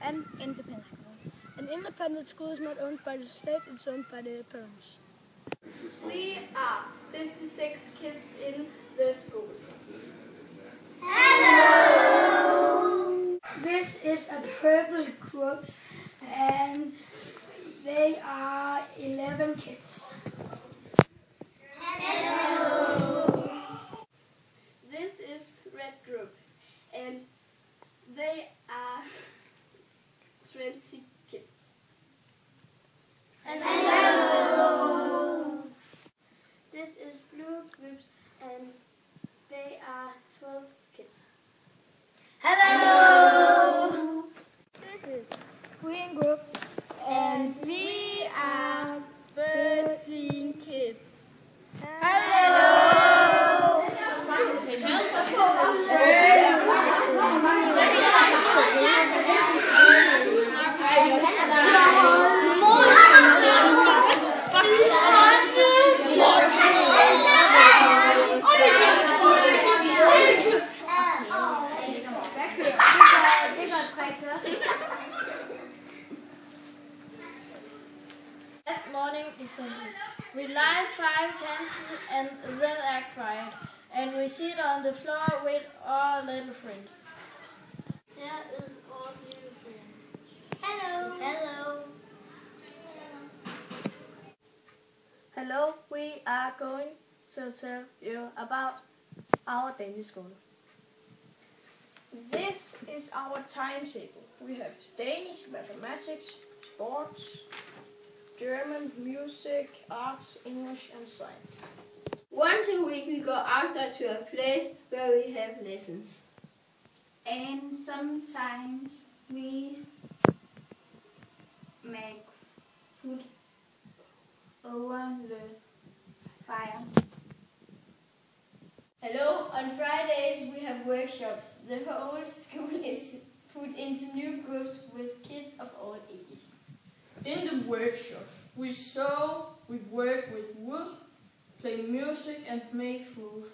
an independent school. An independent school is not owned by the state, it's owned by the parents. We are 56 kids in the school. Hello! This is a purple group and they are 11 kids. Hello! This is red group and they are 20 kids. Hello! This is blue group and they are 12 kids. Hello! This is green group and we are 13 kids. That morning assembly. We light 5 candles and then act quiet. And we sit on the floor with our little friend. Here is our little friend. Hello! Hello. Hello, we are going to tell you about our Danish school. This is our timetable. We have Danish, mathematics, sports, German, music, arts, English and science. Once a week we go outside to a place where we have lessons. And sometimes we make food over the fire. Hello, on Fridays we have workshops. The whole school is put into new groups with kids of all ages. In the workshops, we sew, we work with wood, play music and make food.